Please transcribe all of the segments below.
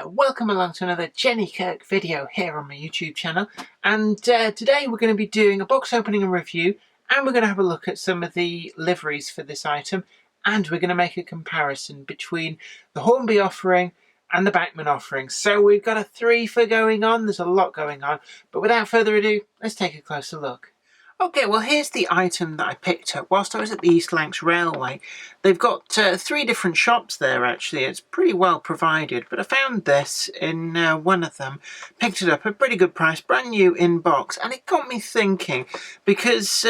Welcome along to another Jenny Kirk video here on my YouTube channel, and today we're going to be doing a box opening and review, and we're going to have a look at some of the liveries for this item, and we're going to make a comparison between the Hornby offering and the Bachmann offering. So we've got a three for going on. There's a lot going on, but without further ado, let's take a closer look. Okay, well here's the item that I picked up whilst I was at the East Lancs Railway. They've got three different shops there actually. It's pretty well provided, but I found this in one of them, picked it up at a pretty good price, brand new in box, and it got me thinking because,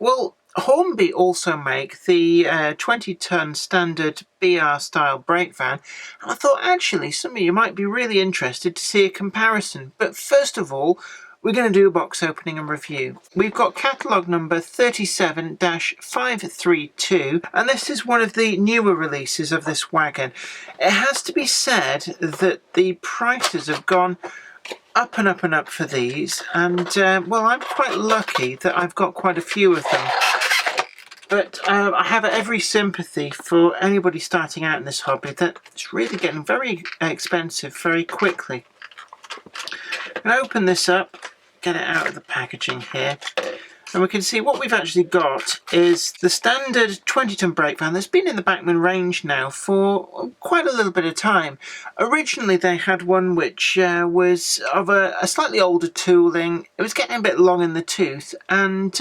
well, Hornby also make the 20-ton standard BR style brake van, and I thought actually some of you might be really interested to see a comparison. But first of all, we're going to do a box opening and review. We've got catalogue number 37-532, and this is one of the newer releases of this wagon. It has to be said that the prices have gone up and up and up for these, and well, I'm quite lucky that I've got quite a few of them. But I have every sympathy for anybody starting out in this hobby that it's really getting very expensive very quickly. I'm going to open this up, get it out of the packaging here, and we can see what we've actually got is the standard 20-ton brake van that's been in the Bachmann range now for quite a little bit of time. Originally they had one which was of a slightly older tooling. It was getting a bit long in the tooth, and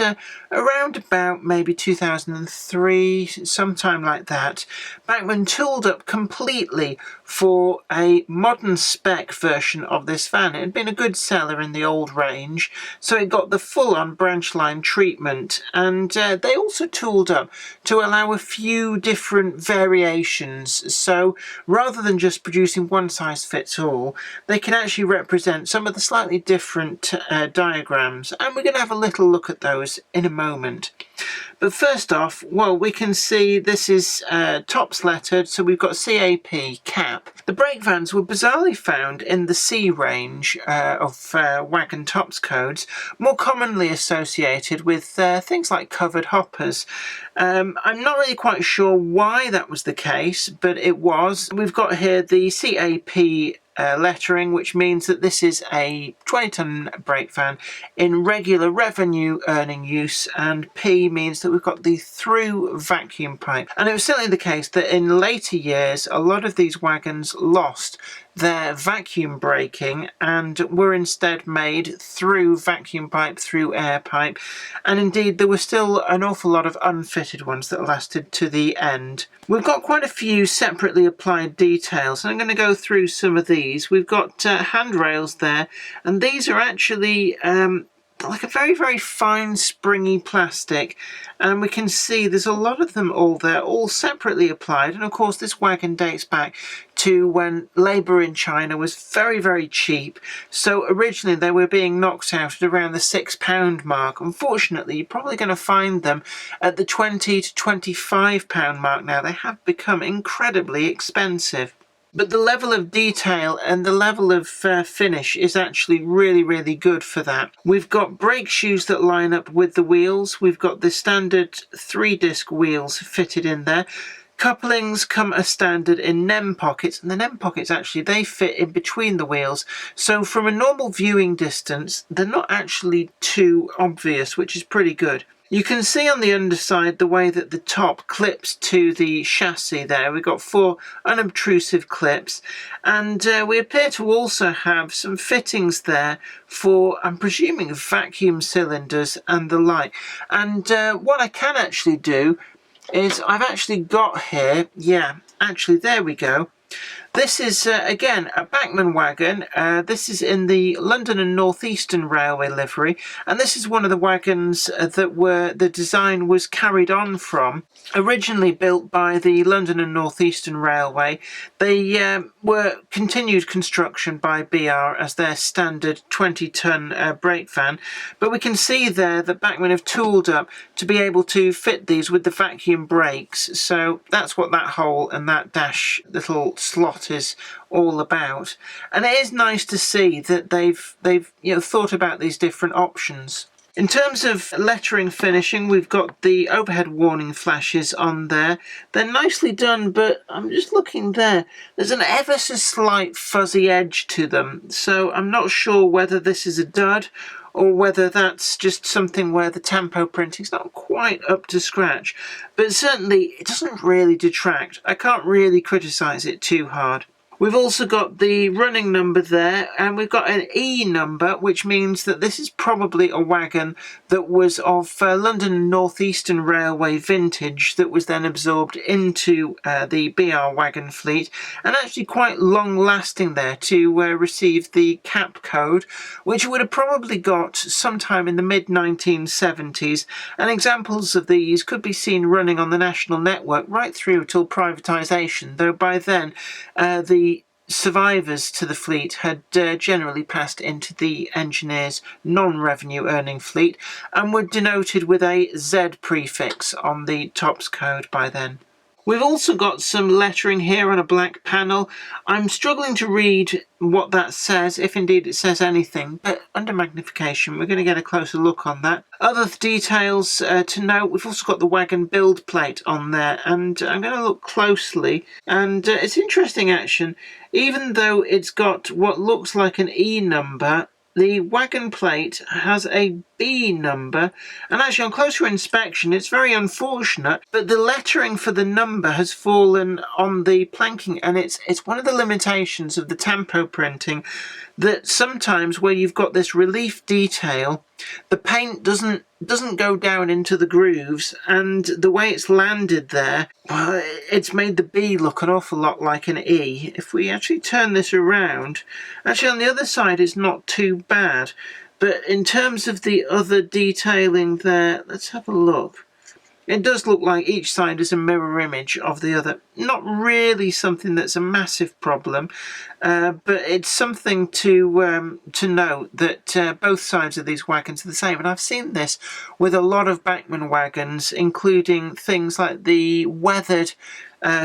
around about maybe 2003, sometime like that, Bachmann tooled up completely for a modern spec version of this van. It had been a good seller in the old range, so it got the full-on branch line treatment, and they also tooled up to allow a few different variations. So rather than just producing one size fits all, they can actually represent some of the slightly different diagrams, and we're going to have a little look at those in a moment. But first off, well, we can see this is tops lettered, so we've got CAP, CAP. The brake vans were bizarrely found in the C range of wagon tops codes, more commonly associated with things like covered hoppers. I'm not really quite sure why that was the case, but it was. We've got here the CAP lettering, which means that this is a 20-ton brake van in regular revenue earning use, and P means that we've got the through vacuum pipe. And it was certainly the case that in later years a lot of these wagons lost their vacuum braking and were instead made through vacuum pipe, through air pipe, and indeed there were still an awful lot of unfitted ones that lasted to the end. We've got quite a few separately applied details, and I'm going to go through some of these. We've got handrails there, and these are actually like a very, very fine springy plastic, and we can see there's a lot of them all there, all separately applied. And of course this wagon dates back to when labour in China was very, very cheap, so originally they were being knocked out at around the £6 mark. Unfortunately you're probably going to find them at the £20 to £25 mark now. They have become incredibly expensive. But the level of detail and the level of finish is actually really, really good for that. We've got brake shoes that line up with the wheels. We've got the standard 3-disc wheels fitted in there. Couplings come as standard in NEM pockets, and the NEM pockets actually, they fit in between the wheels, so from a normal viewing distance they're not actually too obvious, which is pretty good. You can see on the underside the way that the top clips to the chassis there. We've got 4 unobtrusive clips, and we appear to also have some fittings there for, I'm presuming, vacuum cylinders and the like. And what I can actually do is I've actually got here, yeah, actually there we go. This is, again, a Bachmann wagon. This is in the London and North Eastern Railway livery, and this is one of the wagons that the design was carried on from. Originally built by the London and North Eastern Railway, they were continued construction by BR as their standard 20-ton brake van, but we can see there that Bachmann have tooled up to be able to fit these with the vacuum brakes, so that's what that hole and that dash little slot is all about. And it is nice to see that they've thought about these different options. In terms of lettering finishing, we've got the overhead warning flashes on there. They're nicely done, but I'm just looking there. There's an ever so slight fuzzy edge to them, so I'm not sure whether this is a dud or whether that's just something where the tempo printing's not quite up to scratch. But certainly it doesn't really detract. I can't really criticise it too hard. We've also got the running number there, and we've got an E number, which means that this is probably a wagon that was of London North Eastern Railway vintage that was then absorbed into the BR wagon fleet, and actually quite long lasting there to receive the cap code, which would have probably got sometime in the mid-1970s, and examples of these could be seen running on the national network right through till privatisation, though by then the survivors to the fleet had generally passed into the engineers' non-revenue earning fleet and were denoted with a Z prefix on the TOPS code by then. We've also got some lettering here on a black panel. I'm struggling to read what that says, if indeed it says anything, but under magnification we're going to get a closer look on that. Other details to note, we've also got the wagon build plate on there, and I'm going to look closely, and it's interesting action. Even though it's got what looks like an E number, the wagon plate has a B number, and actually on closer inspection it's very unfortunate, but the lettering for the number has fallen on the planking, and it's one of the limitations of the tempo printing, that sometimes where you've got this relief detail, the paint doesn't go down into the grooves, and the way it's landed there, well, it's made the B look an awful lot like an E. If we actually turn this around, actually on the other side it's not too bad, but in terms of the other detailing there, let's have a look. It does look like each side is a mirror image of the other. Not really something that's a massive problem, but it's something to note that both sides of these wagons are the same. And I've seen this with a lot of Bachmann wagons, including things like the weathered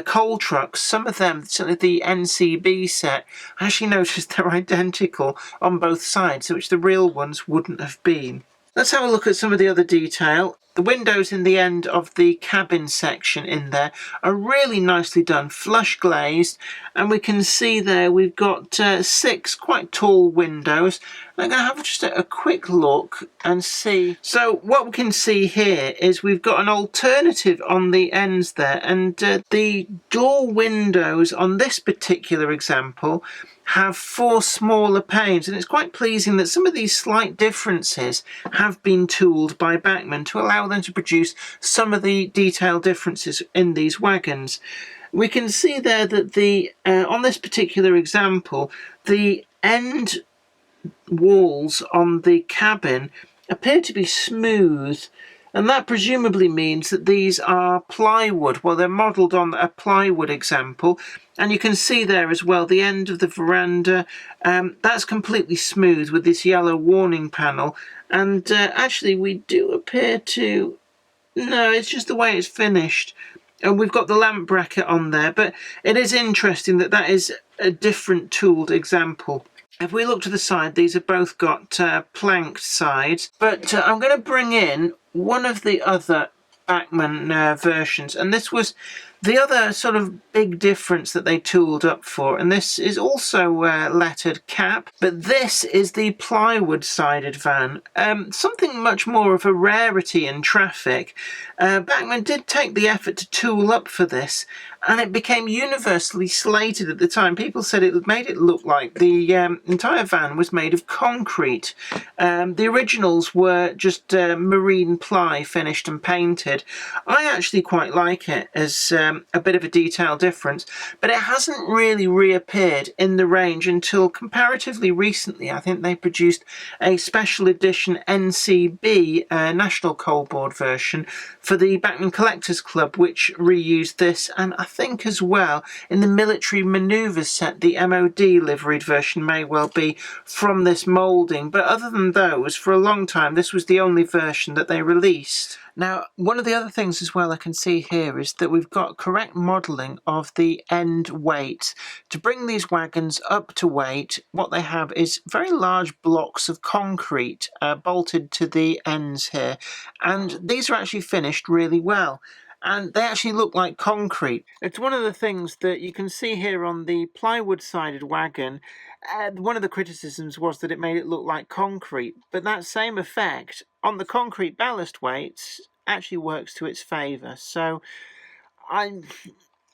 coal trucks. Some of them, certainly the NCB set, I actually noticed they're identical on both sides, which the real ones wouldn't have been. Let's have a look at some of the other detail. The windows in the end of the cabin section in there are really nicely done, flush glazed, and we can see there we've got 6 quite tall windows. I'm going to have just a quick look and see. So what we can see here is we've got an alternative on the ends there, and the door windows on this particular example have 4 smaller panes, and it's quite pleasing that some of these slight differences have been tooled by Bachmann to allow them to produce some of the detail differences in these wagons. We can see there that the on this particular example, the end walls on the cabin appear to be smooth, and that presumably means that these are plywood. Well, they're modelled on a plywood example, and you can see there as well the end of the veranda, that's completely smooth with this yellow warning panel, and actually we do appear to, no, it's just the way it's finished. And we've got the lamp bracket on there, but it is interesting that that is a different tooled example. If we look to the side, these have both got planked sides, but I'm going to bring in one of the other Bachmann versions, and this was the other sort of big difference that they tooled up for, and this is also lettered cap, but this is the plywood-sided van, something much more of a rarity in traffic. Bachmann did take the effort to tool up for this, and it became universally slated at the time. People said it made it look like the entire van was made of concrete. The originals were just marine ply finished and painted. I actually quite like it as a bit of a detail difference, but it hasn't really reappeared in the range until comparatively recently. I think they produced a special edition NCB National Cold Board version for the Bachmann Collectors Club, which reused this, and I think as well in the military manoeuvres set, the MOD liveried version may well be from this moulding. But other than those, for a long time this was the only version that they released. Now, one of the other things as well I can see here is that we've got correct modelling of the end weight. To bring these wagons up to weight, what they have is very large blocks of concrete bolted to the ends here, and these are actually finished really well. And they actually look like concrete. It's one of the things that you can see here on the plywood-sided wagon. One of the criticisms was that it made it look like concrete, but that same effect on the concrete ballast weights actually works to its favour. So I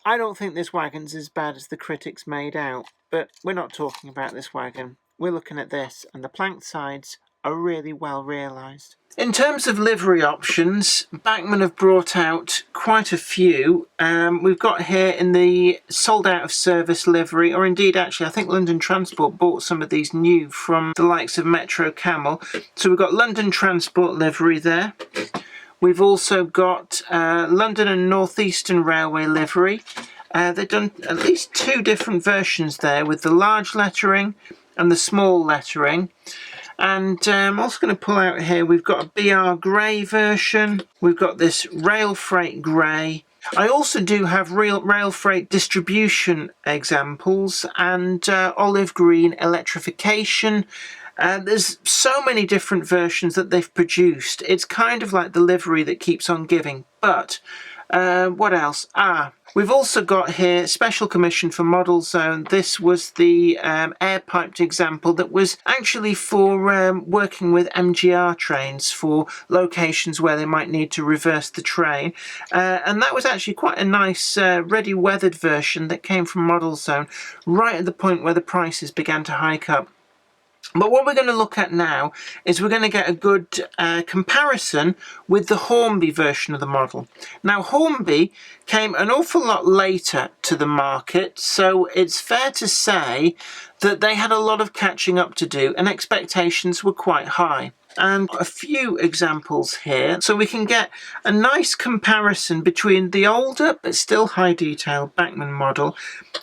don't think this wagon's as bad as the critics made out, but we're not talking about this wagon. We're looking at this, and the planked sides are really well realised. In terms of livery options, Bachmann have brought out quite a few. We've got here in the sold out of service livery, or indeed actually I think London Transport bought some of these new from the likes of Metro Camel. So we've got London Transport livery there. We've also got London and North Eastern Railway livery. They've done at least two different versions there with the large lettering and the small lettering. And I'm also going to pull out here, we've got a BR grey version, we've got this rail freight grey. I also do have rail freight distribution examples and olive green electrification. There's so many different versions that they've produced. It's kind of like the livery that keeps on giving. But what else? We've also got here special commission for Model Zone. This was the air-piped example that was actually for working with MGR trains for locations where they might need to reverse the train. And that was actually quite a nice ready weathered version that came from Model Zone right at the point where the prices began to hike up. But what we're going to look at now is we're going to get a good comparison with the Hornby version of the model. Now, Hornby came an awful lot later to the market, so it's fair to say that they had a lot of catching up to do and expectations were quite high. And a few examples here, so we can get a nice comparison between the older but still high detail Bachmann model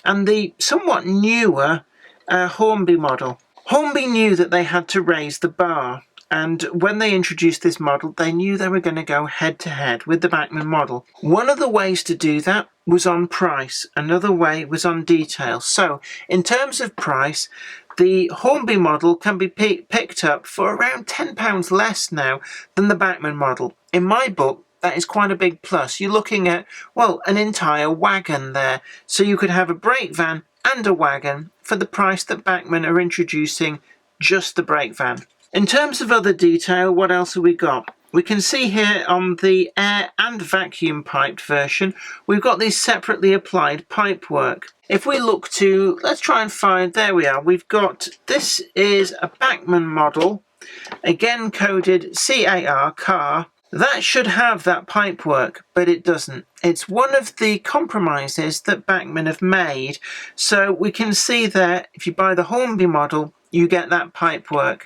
and the somewhat newer Hornby model. Hornby knew that they had to raise the bar, and when they introduced this model they knew they were going to go head to head with the Bachmann model. One of the ways to do that was on price, another way was on detail. So in terms of price, the Hornby model can be picked up for around £10 less now than the Bachmann model. In my book, that is quite a big plus. You're looking at, well, an entire wagon there. So you could have a brake van and a wagon for the price that Bachmann are introducing just the brake van. In terms of other detail, what else have we got? We can see here on the air and vacuum piped version, we've got these separately applied pipework. If we look to, let's try and find, there we are, we've got, this is a Bachmann model, again coded CAR, car. That should have that pipework, but it doesn't. It's one of the compromises that Bachmann have made. So we can see there, if you buy the Hornby model, you get that pipework.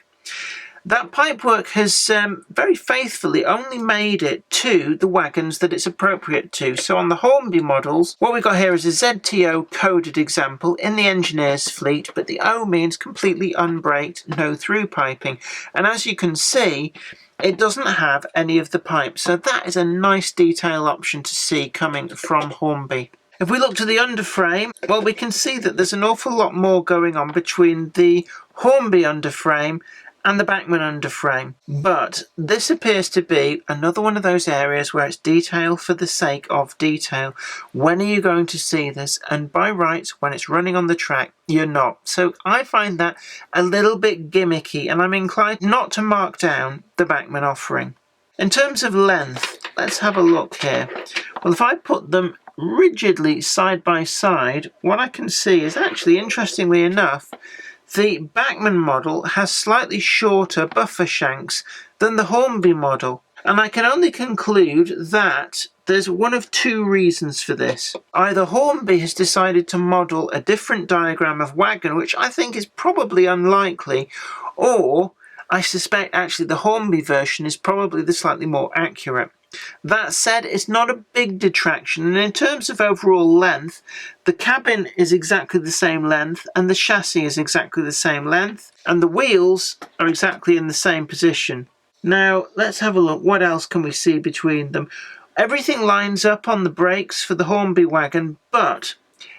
That pipework has very faithfully only made it to the wagons that it's appropriate to. So on the Hornby models, what we've got here is a ZTO coded example in the engineer's fleet, but the O means completely unbraked, no through piping. And as you can see, it doesn't have any of the pipes, so that is a nice detail option to see coming from Hornby. If we look to the underframe, well, we can see that there's an awful lot more going on between the Hornby underframe and the Bachmann underframe, but this appears to be another one of those areas where it's detail for the sake of detail. When are you going to see this? And by rights, when it's running on the track, you're not. So I find that a little bit gimmicky, and I'm inclined not to mark down the Bachmann offering. In terms of length, let's have a look here. Well, if I put them rigidly side by side, what I can see is actually, interestingly enough, the Bachmann model has slightly shorter buffer shanks than the Hornby model. And I can only conclude that there's one of two reasons for this. Either Hornby has decided to model a different diagram of wagon, which I think is probably unlikely, or I suspect actually the Hornby version is probably the slightly more accurate. That said, it's not a big detraction, and in terms of overall length, the cabin is exactly the same length, and the chassis is exactly the same length, and the wheels are exactly in the same position. Now, let's have a look. What else can we see between them? Everything lines up on the brakes for the Hornby wagon, but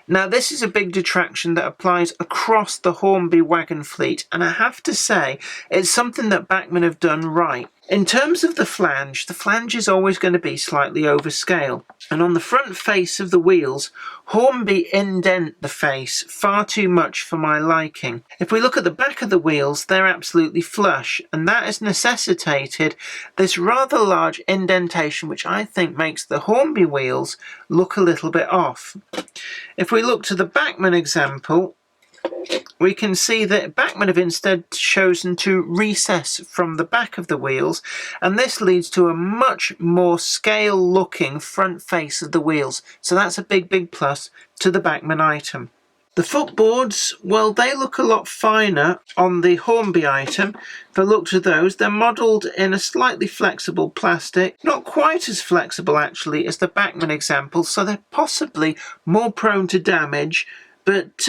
now this is a big detraction that applies across the Hornby wagon fleet, and I have to say it's something that Bachmann have done right. In terms of the flange is always going to be slightly over scale, and on the front face of the wheels, Hornby indent the face far too much for my liking. If we look at the back of the wheels, they're absolutely flush, and that has necessitated this rather large indentation, which I think makes the Hornby wheels look a little bit off. If we look to the Bachmann example, we can see that Bachmann have instead chosen to recess from the back of the wheels, and this leads to a much more scale looking front face of the wheels. So that's a big plus to the Bachmann item. The footboards, well, they look a lot finer on the Hornby item. If I look to those, they're modelled in a slightly flexible plastic, not quite as flexible actually as the Bachmann example, so they're possibly more prone to damage. But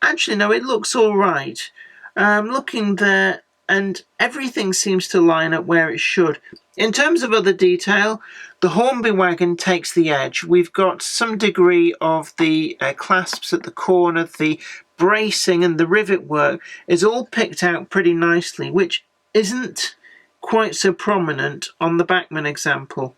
actually, no, it looks all right. Looking there, and everything seems to line up where it should. In terms of other detail, the Hornby wagon takes the edge. We've got some degree of the clasps at the corner, the bracing and the rivet work is all picked out pretty nicely, which isn't quite so prominent on the Bachmann example.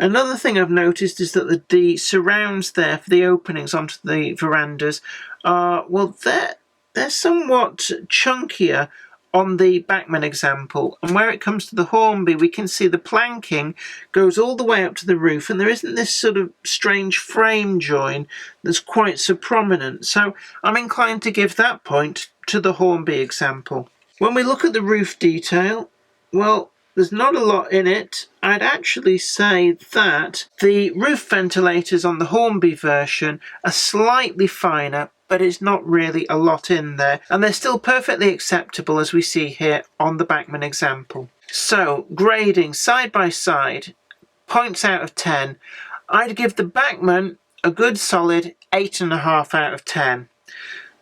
Another thing I've noticed is that the surrounds there for the openings onto the verandas are, well, they're somewhat chunkier on the Bachmann example. And where it comes to the Hornby, we can see the planking goes all the way up to the roof, and there isn't this sort of strange frame join that's quite so prominent. So I'm inclined to give that point to the Hornby example. When we look at the roof detail, well, there's not a lot in it. I'd actually say that the roof ventilators on the Hornby version are slightly finer, but it's not really a lot in there, and they're still perfectly acceptable as we see here on the Bachmann example. So, grading side by side, points out of 10, I'd give the Bachmann a good solid 8.5 out of 10.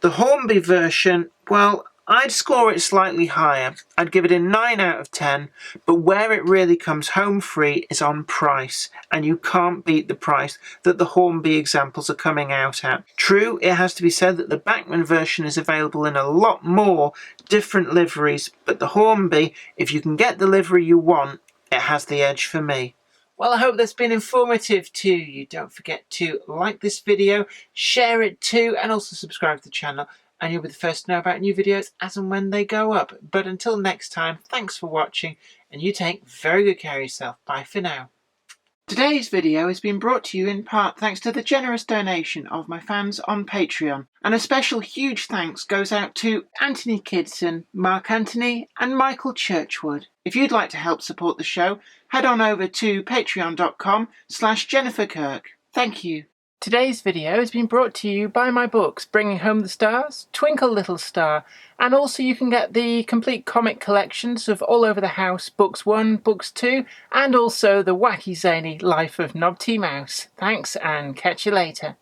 The Hornby version, well, I'd score it slightly higher. I'd give it a 9 out of 10, but where it really comes home free is on price, and you can't beat the price that the Hornby examples are coming out at. True, it has to be said that the Bachmann version is available in a lot more different liveries, but the Hornby, if you can get the livery you want, it has the edge for me. Well, I hope that's been informative to you. Don't forget to like this video, share it too, and also subscribe to the channel, and you'll be the first to know about new videos as and when they go up. But until next time, thanks for watching, and you take very good care of yourself. Bye for now. Today's video has been brought to you in part thanks to the generous donation of my fans on Patreon. And a special huge thanks goes out to Anthony Kidson, Mark Anthony and Michael Churchwood. If you'd like to help support the show, head on over to patreon.com/Jennifer Kirk. Thank you. Today's video has been brought to you by my books, Bringing Home the Stars, Twinkle Little Star, and also you can get the complete comic collections of All Over the House, Books 1, Books 2, and also the wacky zany Life of Knobty Mouse. Thanks, and catch you later.